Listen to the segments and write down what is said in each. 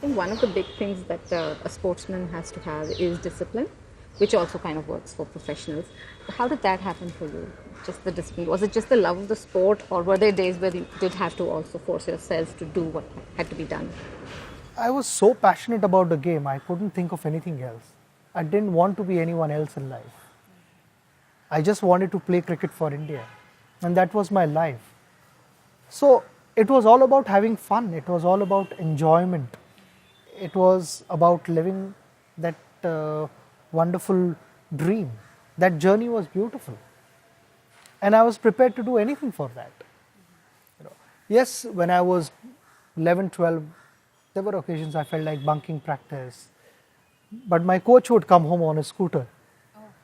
think one of the big things that a sportsman has to have is discipline, which also kind of works for professionals. How did that happen for you? Just the discipline? Was it just the love of the sport, or were there days where you did have to also force yourself to do what had to be done? I was so passionate about the game, I couldn't think of anything else. I didn't want to be anyone else in life. I just wanted to play cricket for India, and that was my life. So it was all about having fun, it was all about enjoyment, it was about living that wonderful dream. That journey was beautiful, and I was prepared to do anything for that. Yes, when I was 11, 12, there were occasions I felt like bunking practice, but my coach would come home on a scooter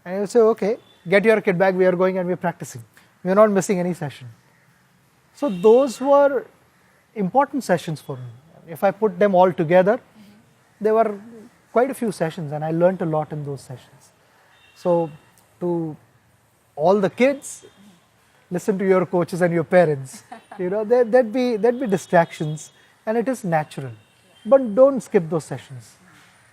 and he would say, okay, get your kit bag, we are going and we're practicing. We're not missing any session. So those were important sessions for me. If I put them all together, there were quite a few sessions and I learned a lot in those sessions. So to all the kids, listen to your coaches and your parents. There'd be distractions, and it is natural. But don't skip those sessions.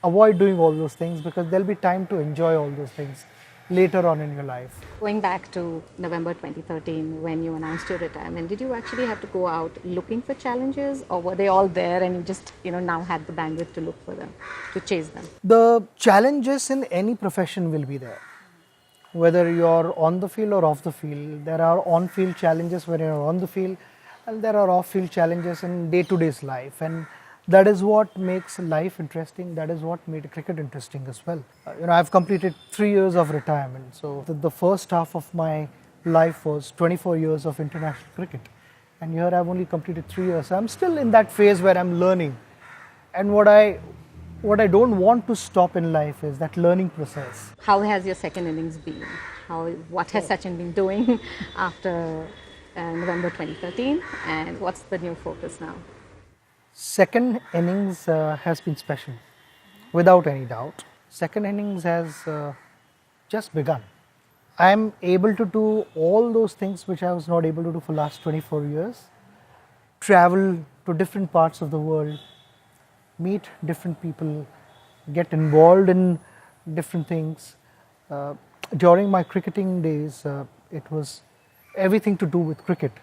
Avoid doing all those things because there'll be time to enjoy all those things later on in your life. Going back to November 2013, when you announced your retirement, did you actually have to go out looking for challenges, or were they all there and you just now had the bandwidth to look for them, to chase them? The challenges in any profession will be there. Whether you're on the field or off the field, there are on-field challenges when you're on the field, and there are off-field challenges in day-to-day life. And that is what makes life interesting. That is what made cricket interesting as well. I've completed 3 years of retirement. So the first half of my life was 24 years of international cricket. And here I've only completed 3 years. So I'm still in that phase where I'm learning. And what I don't want to stop in life is that learning process. How has your second innings been? What has Sachin been doing after November 2013, and what's the new focus now? Second innings has been special, without any doubt. Second innings has just begun. I'm able to do all those things which I was not able to do for the last 24 years. Travel to different parts of the world, meet different people, get involved in different things. During my cricketing days, it was everything to do with cricket.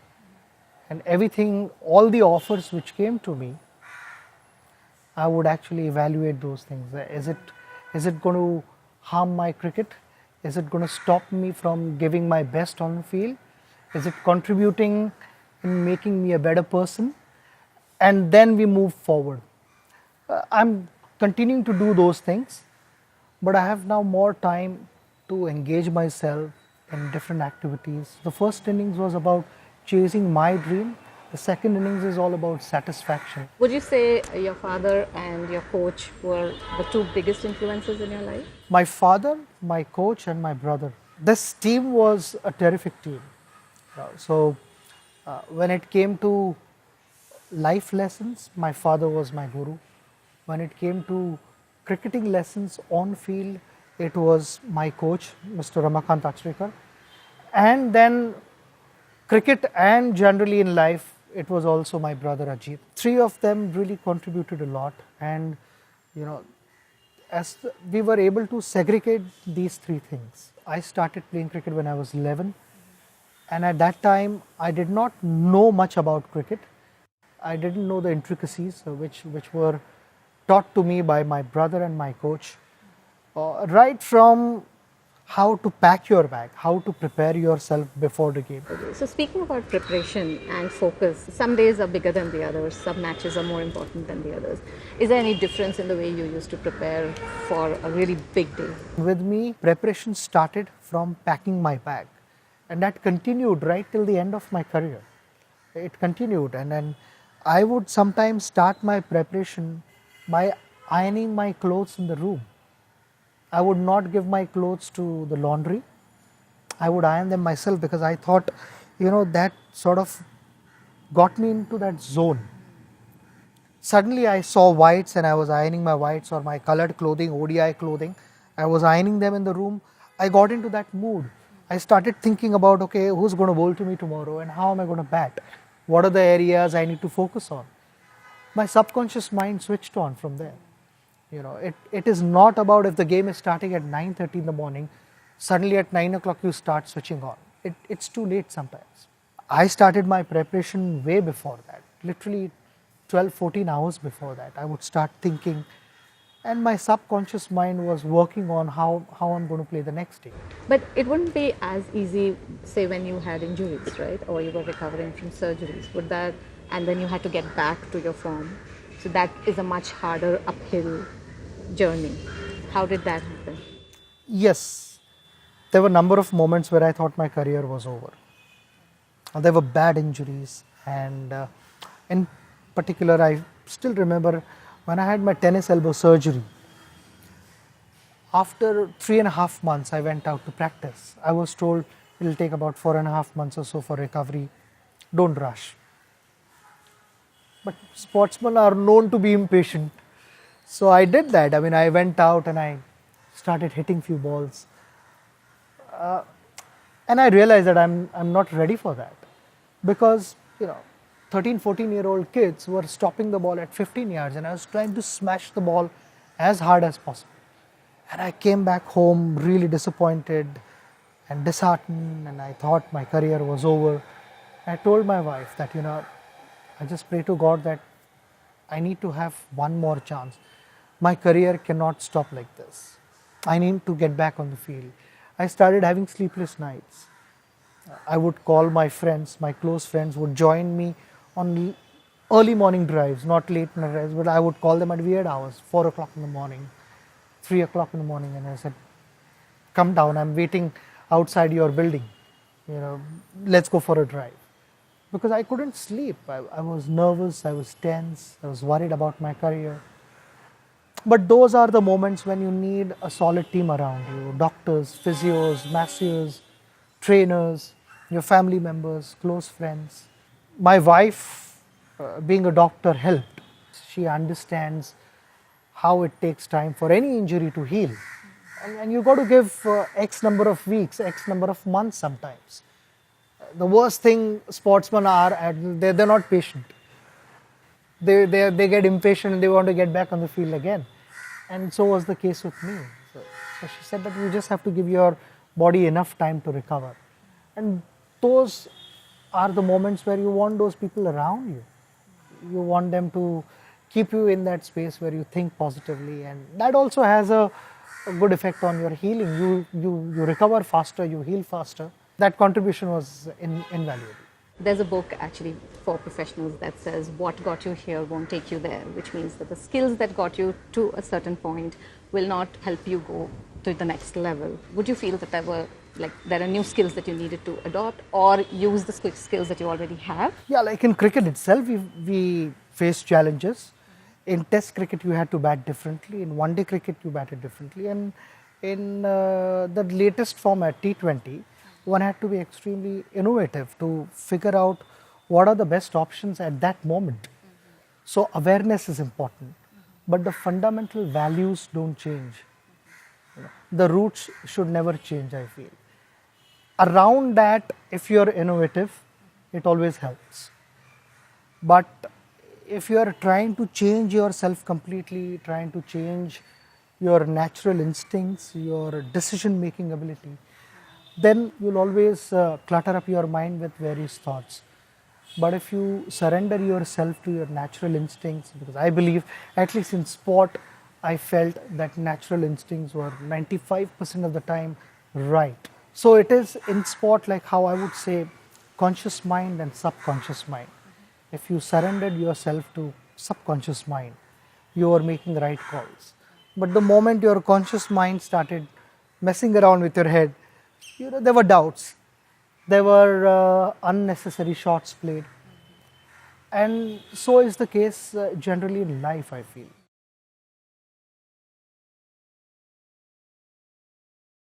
And everything, all the offers which came to me, I would actually evaluate those things. Is it going to harm my cricket? Is it going to stop me from giving my best on the field? Is it contributing in making me a better person? And then we move forward. I'm continuing to do those things, but I have now more time to engage myself in different activities. The first innings was about chasing my dream. The second innings is all about satisfaction. Would you say your father and your coach were the two biggest influences in your life? My father, my coach, and my brother. This team was a terrific team. When it came to life lessons, my father was my guru. When it came to cricketing lessons on field, it was my coach, Mr. Ramakant Achrekar. And then cricket and generally in life, it was also my brother Ajit. Three of them really contributed a lot, and we were able to segregate these three things. I started playing cricket when I was 11, and at that time I did not know much about cricket. I didn't know the intricacies which were taught to me by my brother and my coach, right from how to pack your bag, how to prepare yourself before the game. So speaking about preparation and focus, some days are bigger than the others, some matches are more important than the others. Is there any difference in the way you used to prepare for a really big day? With me, preparation started from packing my bag, and that continued right till the end of my career. It continued, and then I would sometimes start my preparation by ironing my clothes in the room. I would not give my clothes to the laundry. I would iron them myself because I thought, that sort of got me into that zone. Suddenly I saw whites and I was ironing my whites or my colored clothing, ODI clothing. I was ironing them in the room. I got into that mood. I started thinking about, okay, who's going to bowl to me tomorrow and how am I going to bat? What are the areas I need to focus on? my subconscious mind switched on from there. It is not about if the game is starting at 9:30 in the morning, suddenly at 9 o'clock you start switching on. It's too late sometimes. I started my preparation way before that, literally 12, 14 hours before that. I would start thinking, and my subconscious mind was working on how I'm going to play the next day. But it wouldn't be as easy, say, when you had injuries, right? Or you were recovering from surgeries. Would that, and then you had to get back to your form. So that is a much harder uphill journey. How did that happen? Yes, there were a number of moments where I thought my career was over. There were bad injuries, and in particular, I still remember when I had my tennis elbow surgery. After 3.5 months, I went out to practice. I was told it will take about 4.5 months or so for recovery. Don't rush. But sportsmen are known to be impatient. So I did that. I mean, I went out and I started hitting few balls. And I realized that I'm not ready for that. Because, 13, 14-year-old kids were stopping the ball at 15 yards and I was trying to smash the ball as hard as possible. And I came back home really disappointed and disheartened, and I thought my career was over. I told my wife that, I just pray to God that I need to have one more chance. My career cannot stop like this. I need to get back on the field. I started having sleepless nights. I would call my friends, my close friends would join me on early morning drives, not late night drives, but I would call them at weird hours, 4 o'clock in the morning, 3 o'clock in the morning, and I said, come down, I'm waiting outside your building, let's go for a drive. Because I couldn't sleep. I was nervous, I was tense, I was worried about my career. But those are the moments when you need a solid team around you, doctors, physios, masseurs, trainers, your family members, close friends. My wife, being a doctor, helped. She understands how it takes time for any injury to heal. And you got to give X number of weeks, X number of months sometimes. The worst thing sportsmen are, they're not patient. They get impatient and they want to get back on the field again. And so was the case with me. So she said that you just have to give your body enough time to recover. And those are the moments where you want those people around you. You want them to keep you in that space where you think positively, and that also has a good effect on your healing. You recover faster, you heal faster. That contribution was invaluable. There's a book actually for professionals that says what got you here won't take you there, which means that the skills that got you to a certain point will not help you go to the next level. Would you feel that there are new skills that you needed to adopt or use the skills that you already have? Yeah, like in cricket itself, we face challenges. In test cricket, you had to bat differently. In one-day cricket, you batted differently. And in the latest format, T20, one had to be extremely innovative to figure out what are the best options at that moment. So awareness is important, but the fundamental values don't change. The roots should never change, I feel. Around that, if you're innovative, it always helps. But if you are trying to change yourself completely, trying to change your natural instincts, your decision-making ability, then you'll always clutter up your mind with various thoughts. But if you surrender yourself to your natural instincts, because I believe, at least in sport, I felt that natural instincts were 95% of the time right. So it is in sport like how I would say conscious mind and subconscious mind. If you surrendered yourself to subconscious mind, you are making the right calls. But the moment your conscious mind started messing around with your head, there were doubts. There were unnecessary shots played. And so is the case generally in life, I feel.